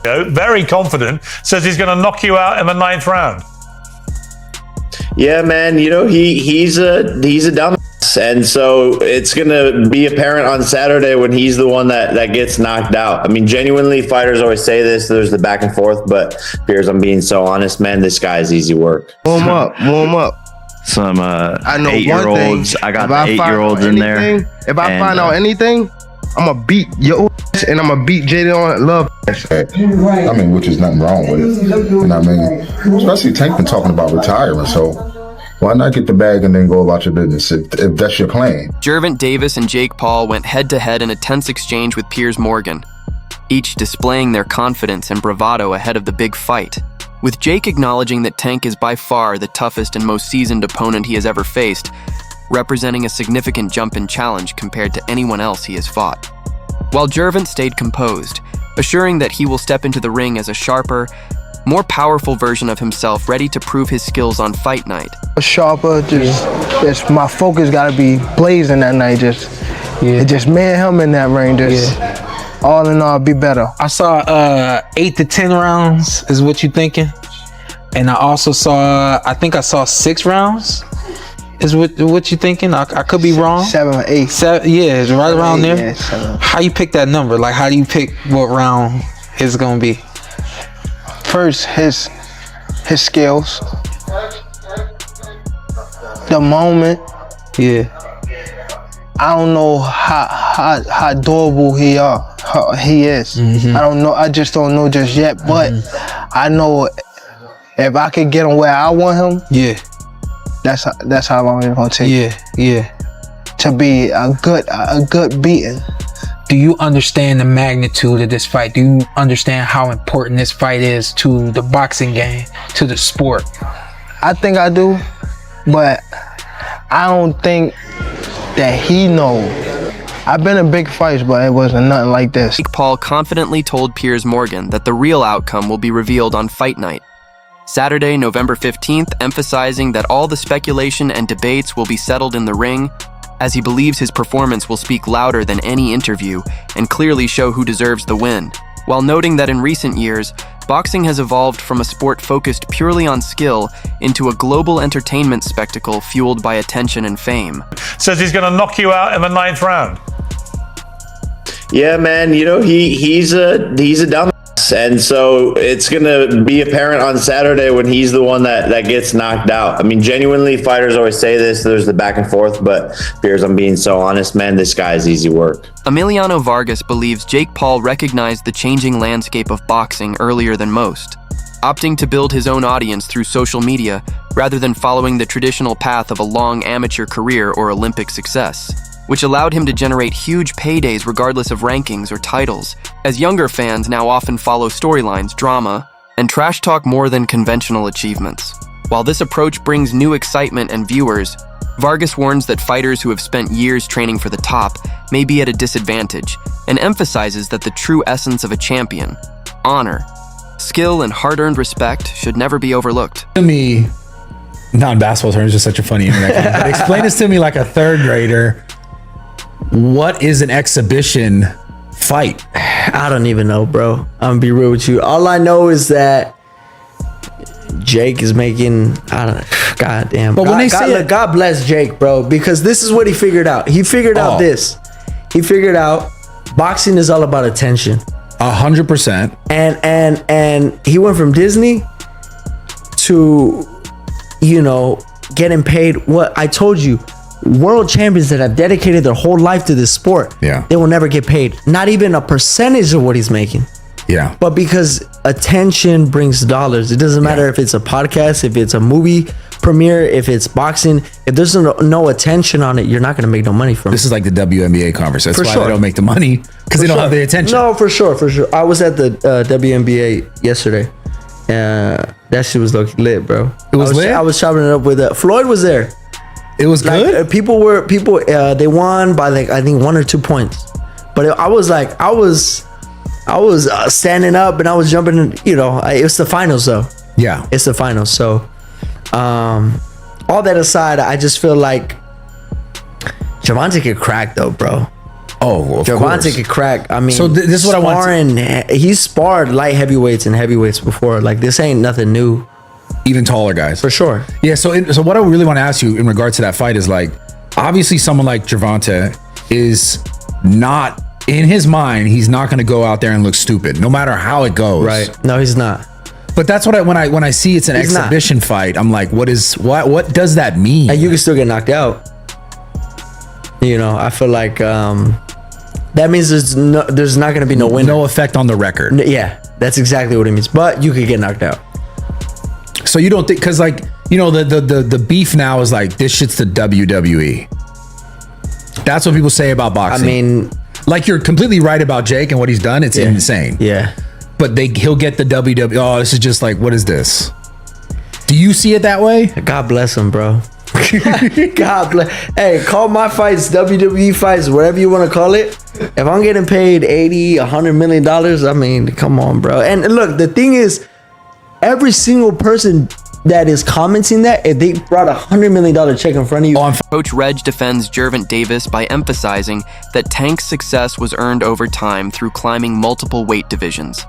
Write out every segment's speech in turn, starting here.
very confident, says he's going to knock you out in the 9th round. Yeah, man. You know, he's a dumbass, and so it's gonna be apparent on Saturday when he's the one that gets knocked out. I mean, genuinely, fighters always say this. There's the back and forth, but Piers, I'm being so honest, man. This guy's easy work. Warm up. Some I know 8-year-olds. I got the 8-year-olds in there. If I find out anything, I'm gonna beat your ass and I'm gonna beat Jaden on love. I mean, which is nothing wrong with it. You know what I mean? Especially Tank been talking about retiring, so why not get the bag and then go about your business if that's your plan? Gervonta Davis and Jake Paul went head-to-head in a tense exchange with Piers Morgan, each displaying their confidence and bravado ahead of the big fight. With Jake acknowledging that Tank is by far the toughest and most seasoned opponent he has ever faced, representing a significant jump in challenge compared to anyone else he has fought. While Gervonta stayed composed, assuring that he will step into the ring as a sharper, more powerful version of himself ready to prove his skills on fight night. Sharper, just my focus gotta be blazing that night. Just me and him in that ring. All in all, be better. I saw 8 to 10 rounds is what you thinking, and I also saw, I think I saw 6 rounds. Is what you thinking? I could be wrong. 7 or 8. 7, yeah, it's right around there. Yeah, 7. How you pick that number? Like, how do you pick what round it's gonna be? First, his skills, the moment. Yeah. I don't know how durable he is. Mm-hmm. I don't know. I just don't know just yet. But I know if I could get him where I want him. Yeah. That's how long it's gonna take. Yeah. To be a good beating. Do you understand the magnitude of this fight? Do you understand how important this fight is to the boxing game, to the sport? I think I do, but I don't think that he knows. I've been in big fights, but it wasn't nothing like this. Jake Paul confidently told Piers Morgan that the real outcome will be revealed on fight night, Saturday, November 15th, emphasizing that all the speculation and debates will be settled in the ring, as he believes his performance will speak louder than any interview and clearly show who deserves the win, while noting that in recent years, boxing has evolved from a sport focused purely on skill into a global entertainment spectacle fueled by attention and fame. Says he's going to knock you out in the 9th round. Yeah, man. You know, he's a dumbass, and so it's gonna be apparent on Saturday when he's the one that gets knocked out. I mean, genuinely, fighters always say this. There's the back and forth, but Piers, I'm being so honest, man. This guy's easy work. Emiliano Vargas believes Jake Paul recognized the changing landscape of boxing earlier than most, opting to build his own audience through social media rather than following the traditional path of a long amateur career or Olympic success, which allowed him to generate huge paydays regardless of rankings or titles, as younger fans now often follow storylines, drama, and trash talk more than conventional achievements. While this approach brings new excitement and viewers, Vargas warns that fighters who have spent years training for the top may be at a disadvantage, and emphasizes that the true essence of a champion, honor, skill, and hard-earned respect should never be overlooked. To me, not in basketball terms, just such a funny internet game, but explain this to me like a third grader. What is an exhibition fight? I don't even know, bro. I'm gonna be real with you. All I know is that Jake is making, I don't know, goddamn. But when they say God bless Jake, bro, because this is what he figured out. He figured out this. He figured out boxing is all about attention. 100%. And he went from Disney to, you know, getting paid. What I told you, world champions that have dedicated their whole life to this sport, they will never get paid. Not even a percentage of what he's making. Yeah. But because attention brings dollars, it doesn't matter if it's a podcast, if it's a movie premiere, if it's boxing. If there's no attention on it, you're not going to make no money from it. This is like the WNBA conversation. That's why they don't make the money, because they don't have the attention. No, for sure. I was at the WNBA yesterday. That shit was lit, bro. It was lit? I was chopping it up with Floyd was there. It was good. They won by like I think 1 or 2 points, but I was standing up and I was jumping. You know, it's the finals though. Yeah, it's the finals. So, all that aside, I just feel like Gervonta could crack though, bro. Oh, of Gervonta course. could crack. I mean, So this is what I want He's sparred light heavyweights and heavyweights before. Like, this ain't nothing new. Even taller guys. For sure. Yeah, so what I really want to ask you in regards to that fight is, like, obviously someone like Gervonta is not, in his mind, he's not going to go out there and look stupid, no matter how it goes. Right. No, he's not. But that's what when I see it's an He's exhibition fight, I'm like, what does that mean? And you can still get knocked out. You know, I feel like that means there's not going to be no winner. No effect on the record. Yeah, that's exactly what it means. But you could get knocked out. So you don't think, because, like, you know, the beef now is like, this shit's the WWE. That's what people say about boxing. I mean, like, you're completely right about Jake and what he's done. It's insane. Yeah. But he'll get the WWE. Oh, this is just like, what is this? Do you see it that way? God bless him, bro. God bless. Hey, call my fights WWE fights, whatever you want to call it. If I'm getting paid $80-100 million, I mean, come on, bro. And look, the thing is, every single person that is commenting that, if they brought $100 million check in front of you. Coach Reg defends Gervonta Davis by emphasizing that Tank's success was earned over time through climbing multiple weight divisions,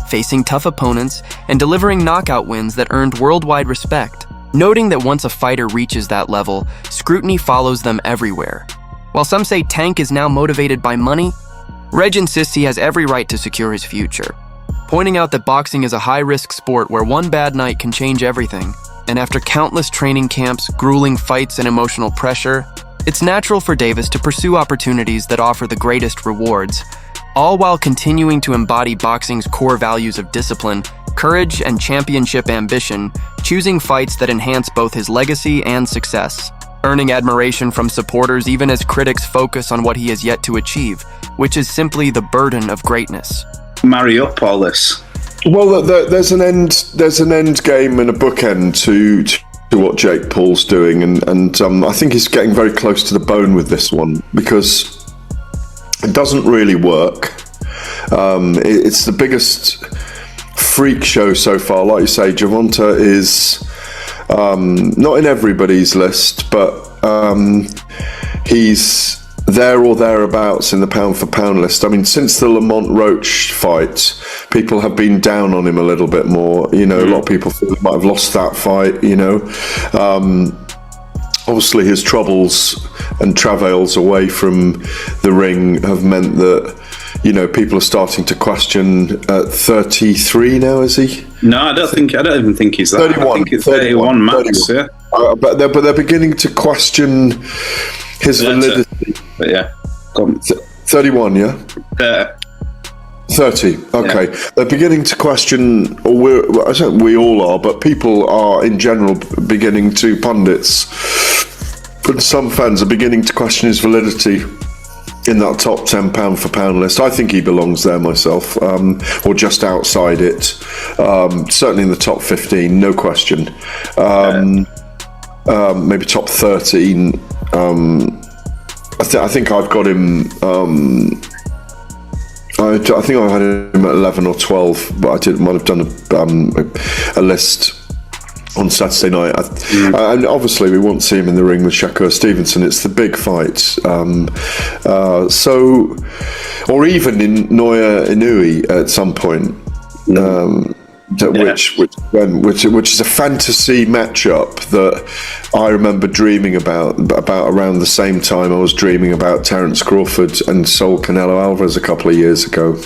facing tough opponents, and delivering knockout wins that earned worldwide respect, noting that once a fighter reaches that level, scrutiny follows them everywhere. While some say Tank is now motivated by money, Reg insists he has every right to secure his future, pointing out that boxing is a high-risk sport where one bad night can change everything, and after countless training camps, grueling fights, and emotional pressure, it's natural for Davis to pursue opportunities that offer the greatest rewards, all while continuing to embody boxing's core values of discipline, courage, and championship ambition, choosing fights that enhance both his legacy and success, earning admiration from supporters even as critics focus on what he has yet to achieve, which is simply the burden of greatness. Marry up all this? Well, there's an end game and a bookend to what Jake Paul's doing, and I think he's getting very close to the bone with this one, because it doesn't really work. It's the biggest freak show so far. Like you say, Gervonta is not in everybody's list, but he's there or thereabouts in the pound for pound list. I mean, since the Lamont Roach fight, people have been down on him a little bit more. You know, a lot of people feel he might have lost that fight, you know. Obviously his troubles and travails away from the ring have meant that, you know, people are starting to question at 33 now, is he? No, I don't even think he's that. 31. I think it's 31 max, 31. Yeah. But they're beginning to question his validity. But yeah. 31, yeah? 30. Okay. Yeah. They're beginning to question, or I don't think we all are, but people are in general beginning to, pundits, and some fans are beginning to question his validity in that top 10 pound for pound list. I think he belongs there myself, or just outside it. Certainly in the top 15, no question. Maybe top 13. I think I've got him. I think I had him at 11 or 12, but I might have done a list on Saturday night. And obviously we want to see him in the ring with Shakur Stevenson. It's the big fight. Or even in Naoya Inoue at some point. Which is a fantasy matchup that I remember dreaming about around the same time I was dreaming about Terence Crawford and Saul Canelo Alvarez a couple of years ago.